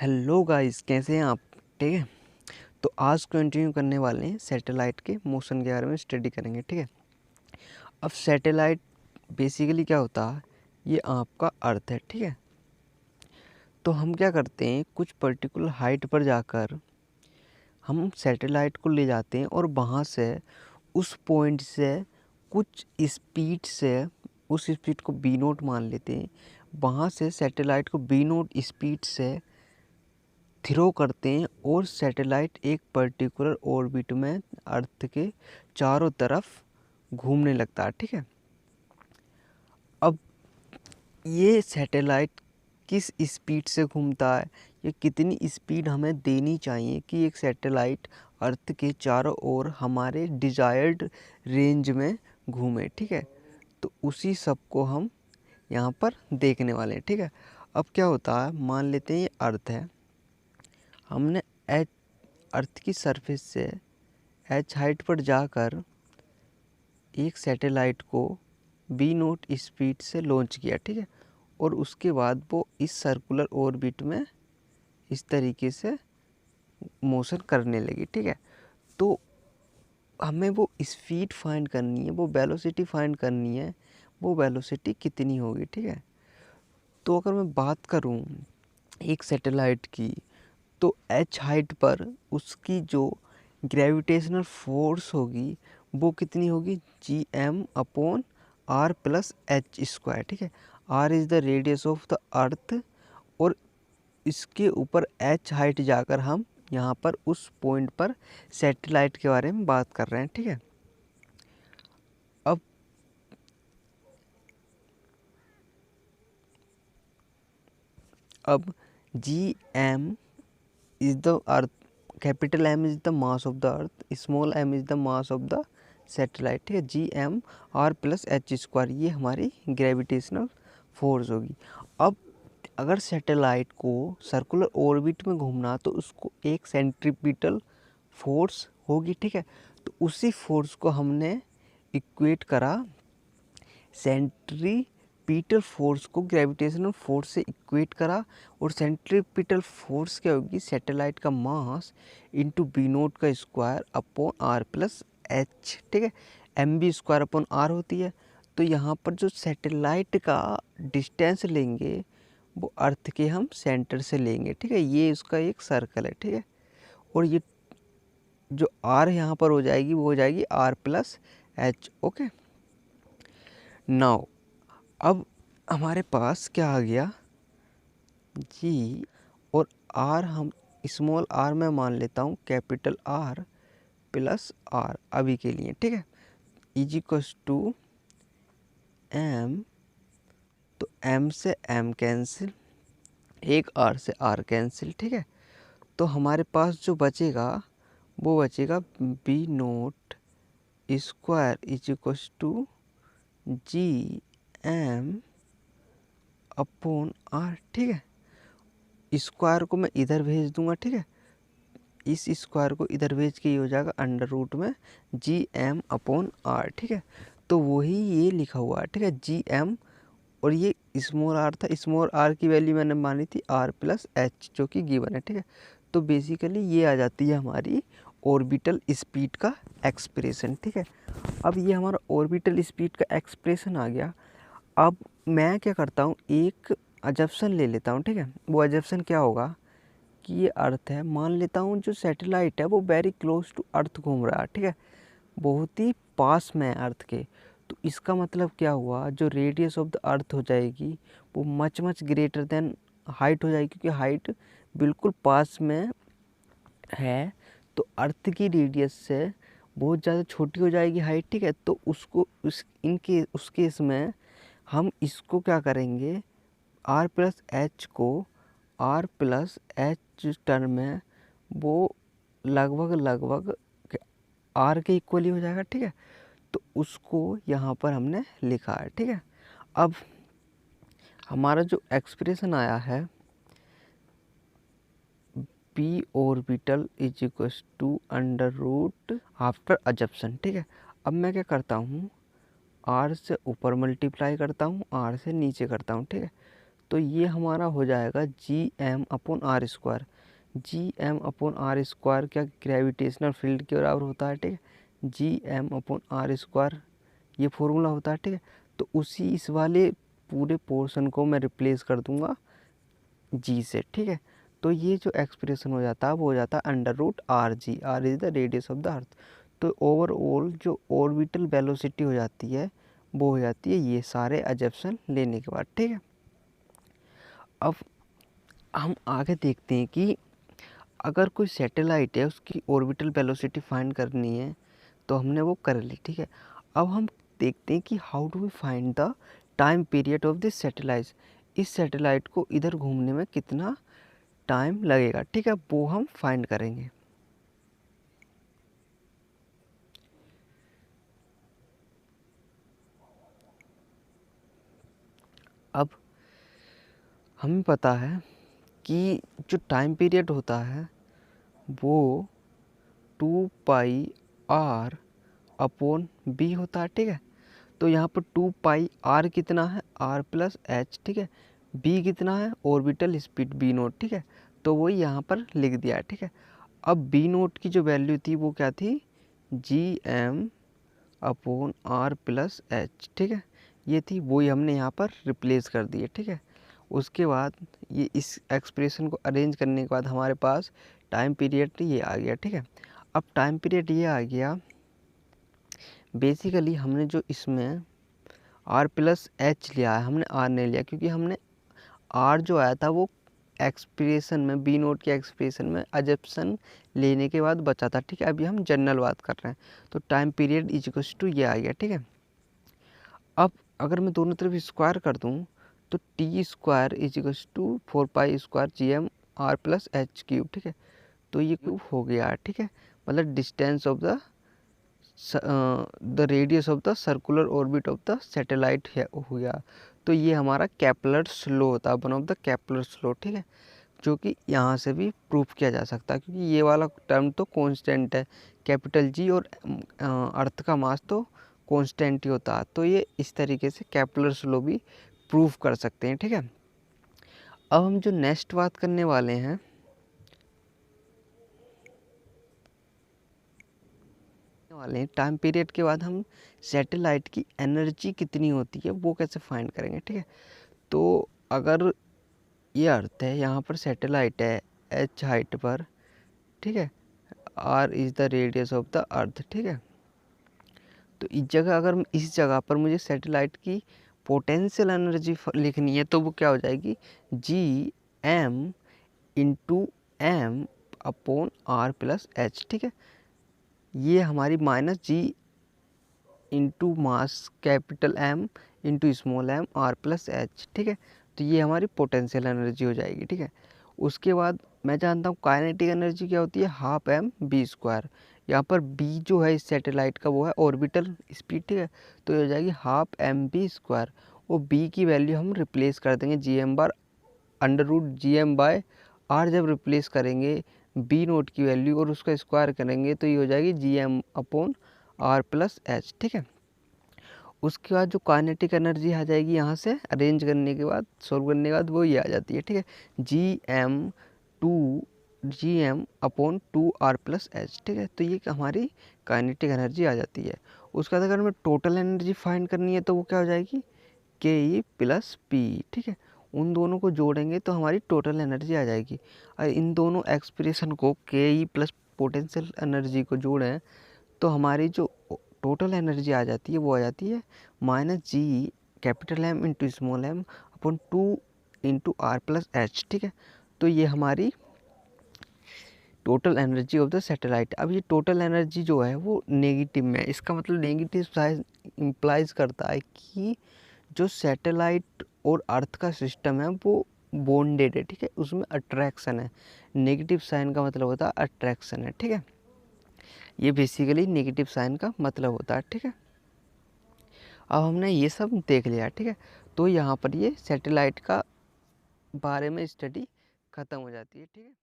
Hello guys, कैसे हैं आप? ठीक है। तो आज कंटिन्यू करने वाले हैं सैटेलाइट के मोशन के बारे में स्टडी करेंगे। ठीक है। अब सैटेलाइट बेसिकली क्या होता है, ये आपका अर्थ है। ठीक है। तो हम क्या करते हैं, कुछ पर्टिकुलर हाइट पर जाकर हम सैटेलाइट को ले जाते हैं और वहाँ से उस पॉइंट से कुछ स्पीड से उस स्पीड को बी नोट मान लेते हैं। वहाँ से सैटेलाइट को बी नोट स्पीड से थ्रो करते हैं और सैटेलाइट एक पर्टिकुलर ऑर्बिट में अर्थ के चारों तरफ घूमने लगता है। ठीक है। अब ये सैटेलाइट किस स्पीड से घूमता है, ये कितनी स्पीड हमें देनी चाहिए कि एक सैटेलाइट अर्थ के चारों ओर हमारे डिजायर्ड रेंज में घूमे। ठीक है। तो उसी सब को हम यहाँ पर देखने वाले हैं। ठीक है। अब क्या होता है, मान लेते हैं ये अर्थ है। हमने अर्थ की सरफेस से एच हाइट पर जाकर एक सैटेलाइट को बी नोट स्पीड से लॉन्च किया। ठीक है। और उसके बाद वो इस सर्कुलर ऑर्बिट में इस तरीके से मोशन करने लगी। ठीक है। तो हमें वो स्पीड फाइंड करनी है, वो वेलोसिटी फाइंड करनी है, वो वेलोसिटी कितनी होगी। ठीक है। तो अगर मैं बात करूं एक सैटेलाइट की, तो एच हाइट पर उसकी जो ग्रेविटेशनल फोर्स होगी वो कितनी होगी, G M upon R plus H square. ठीक है। R is the radius of the earth और इसके ऊपर एच हाइट जाकर हम यहाँ पर उस पॉइंट पर सैटेलाइट के बारे में बात कर रहे हैं। ठीक है। अब G M is the earth, capital M is the mass of the earth, small M is the mass of the satellite. ठीक है। G M R plus H square, ये हमारी ग्रेविटेशनल फोर्स होगी। अब अगर सैटेलाइट को सर्कुलर ऑर्बिट में घूमना तो उसको एक सेंट्रीपिटल फोर्स होगी। ठीक है। तो उसी फोर्स को हमने इक्वेट करा, सेंट्रीपिटल फोर्स को ग्रेविटेशनल फोर्स से इक्वेट करा। और सेंट्रीपिटल फोर्स क्या होगी, सैटेलाइट का मास इंटू बी नोट का square upon R plus H. ठीक है। M v square upon R होती है। तो यहाँ पर जो सैटेलाइट का डिस्टेंस लेंगे वो अर्थ के हम सेंटर से लेंगे। ठीक है। ये उसका एक सर्कल है। ठीक है। और ये जो आर यहाँ पर हो जाएगी वो हो जाएगी R plus H. Okay. Now अब हमारे पास क्या आ गया, जी और आर हम स्मॉल आर में मान लेता हूँ कैपिटल आर प्लस आर अभी के लिए। ठीक है। इज इक्वल्स टू एम, तो एम से एम कैंसिल, एक आर से आर कैंसिल। ठीक है। तो हमारे पास जो बचेगा वो बचेगा v naught square is equals to G M upon R. ठीक है। स्क्वायर को मैं इधर भेज दूंगा। ठीक है। इस स्क्वायर को इधर भेज के ये हो जाएगा अंडर रूट में जी एम अपॉन आर। ठीक है। तो वही ये लिखा हुआ है। ठीक है। जी एम और ये स्मॉल आर था, स्मॉल आर की वैल्यू मैंने मानी थी आर प्लस एच जो कि गिवन है। ठीक है। तो बेसिकली ये आ जाती है हमारी ऑर्बिटल स्पीड का एक्सप्रेशन। ठीक है। अब ये हमारा ऑर्बिटल स्पीड का एक्सप्रेशन आ गया। अब मैं क्या करता हूँ, एक अजप्शन ले लेता हूँ। ठीक है। वो अजप्शन क्या होगा कि ये अर्थ है, मान लेता हूँ जो सैटेलाइट है वो वेरी क्लोज टू अर्थ घूम रहा है। ठीक है। बहुत ही पास में है अर्थ के। तो इसका मतलब क्या हुआ, जो रेडियस ऑफ द अर्थ हो जाएगी वो much much greater than height हो जाएगी, क्योंकि हाइट बिल्कुल पास में है। तो अर्थ की रेडियस से बहुत ज़्यादा छोटी हो जाएगी हाइट। ठीक है। तो उसको उस केस में हम इसको क्या करेंगे, आर प्लस एच को आर प्लस एच टर्म में वो लगभग लगभग आर के इक्वली हो जाएगा। ठीक है। तो उसको यहाँ पर हमने लिखा है। ठीक है। अब हमारा जो एक्सप्रेशन आया है P orbital is equals to under root after assumption. ठीक है। अब मैं क्या करता हूँ, आर से ऊपर मल्टीप्लाई करता हूँ, आर से नीचे करता हूँ। ठीक है। तो ये हमारा हो जाएगा G M upon R square. G M upon R square क्या ग्रेविटेशनल फील्ड के बराबर होता है, ठीक है। G M upon R square ये फॉर्मूला होता है, ठीक है। तो उसी इस वाले पूरे पोर्शन को मैं रिप्लेस कर दूंगा जी से, ठीक है। तो ये जो एक्सप्रेशन हो जाता है वो हो जाता है under root R G, R is the radius of the earth. तो ओवरऑल जो ऑर्बिटल वेलोसिटी हो जाती है वो हो जाती है ये सारे अजम्पशन लेने के बाद, ठीक है। अब हम आगे देखते हैं कि अगर कोई सैटेलाइट है उसकी ऑर्बिटल वेलोसिटी फाइंड करनी है तो हमने वो कर ली, ठीक है। अब हम देखते हैं कि how do we find the time period of this satellite. इस सैटेलाइट को इधर घूमने में कितना टाइम लगेगा, ठीक है, वो हम फाइंड करेंगे। अब हमें पता है कि जो टाइम पीरियड होता है वो 2πr अपॉन बी होता है, ठीक है। तो यहाँ पर 2πr कितना है, r प्लस एच, ठीक है। b कितना है, ऑर्बिटल स्पीड b नोट, ठीक है। तो वही यहाँ पर लिख दिया है, ठीक है। अब b नोट की जो वैल्यू थी वो क्या थी, G M upon R plus H, ठीक है। ये थी, वही हमने यहाँ पर रिप्लेस कर दी है, ठीक है। उसके बाद ये इस एक्सप्रेशन को अरेंज करने के बाद हमारे पास टाइम पीरियड ये आ गया, ठीक है। अब टाइम पीरियड ये आ गया, बेसिकली हमने जो इसमें आर प्लस एच लिया है, हमने आर नहीं लिया क्योंकि हमने आर जो आया था वो एक्सप्रेशन में, बी नोट के एक्सप्रेशन में अजप्शन लेने के बाद बचा था, ठीक है। अभी हम जनरल बात कर रहे हैं, तो time period is equals to ये आ गया, ठीक है। अब अगर मैं दोनों तरफ स्क्वायर कर दूं तो T square is equals to 4π² G M R plus H cube, ठीक है। तो ये क्यूब हो गया, ठीक है। मतलब distance of the radius of the circular orbit of the satellite हो गया। तो ये हमारा केपलर्स लॉ होता है, one of the Kepler's law, ठीक है। जो कि यहाँ से भी प्रूफ किया जा सकता है क्योंकि ये वाला टर्म तो कांस्टेंट है, कैपिटल जी, और अर्थ का मास तो कांस्टेंट ही होता है। तो ये इस तरीके से केपलर्स लॉ भी प्रूफ कर सकते हैं, ठीक है। अब हम जो नेक्स्ट बात करने वाले हैं टाइम पीरियड के बाद हम सैटेलाइट की एनर्जी कितनी होती है वो कैसे फाइंड करेंगे, ठीक है। तो अगर ये अर्थ है, यहाँ पर सैटेलाइट है एच हाइट पर, ठीक है, R is the radius of the earth, ठीक है। तो इस जगह, अगर इस जगह पर मुझे सैटेलाइट की पोटेंशियल एनर्जी लिखनी है तो वो क्या हो जाएगी, G M into M upon R plus H, ठीक है। ये हमारी minus G into mass capital M into small M R plus H, ठीक है। तो ये हमारी पोटेंशियल एनर्जी हो जाएगी, ठीक है। उसके बाद मैं जानता हूँ काइनेटिक एनर्जी क्या होती है, हाफ एम बी स्क्वायर। यहाँ पर बी जो है इस सैटेलाइट का वो है ऑर्बिटल स्पीड, ठीक है। तो ये हो जाएगी हाफ एम बी स्क्वायर। वो बी की वैल्यू हम रिप्लेस कर देंगे G M bar under root G M by R. जब रिप्लेस करेंगे बी नोट की वैल्यू और उसका स्क्वायर करेंगे तो ये हो जाएगी G M upon R plus H, ठीक है। उसके बाद जो काइनेटिक एनर्जी आ जाएगी यहाँ से अरेंज करने के बाद, सॉल्व करने के बाद, वो ये आ जाती है, ठीक है, G M upon 2 R plus H, ठीक है। तो ये हमारी काइनेटिक एनर्जी आ जाती है। उसके बाद अगर हमें टोटल एनर्जी फाइंड करनी है तो वो क्या हो जाएगी, के ई प्लस पी, ठीक है। उन दोनों को जोड़ेंगे तो हमारी टोटल एनर्जी आ जाएगी। और इन दोनों एक्सप्रेशन को, के ई प्लस पोटेंशियल एनर्जी को जोड़ें तो हमारी जो टोटल एनर्जी आ जाती है वो आ जाती है minus G capital M into small M upon 2 into R plus H, ठीक है। तो ये हमारी total energy of the satellite. अब ये टोटल एनर्जी जो है वो नेगेटिव में है, इसका मतलब नेगेटिव साइन इम्प्लाइज करता है कि जो सैटेलाइट और अर्थ का सिस्टम है वो बॉन्डेड है, ठीक है, उसमें अट्रैक्शन है। नेगेटिव साइन का मतलब होता है अट्रैक्शन है, ठीक है। ये बेसिकली नेगेटिव साइन का मतलब होता है, ठीक है। अब हमने ये सब देख लिया, ठीक है। तो यहाँ पर ये सैटेलाइट का बारे में स्टडी ख़त्म हो जाती है, ठीक है।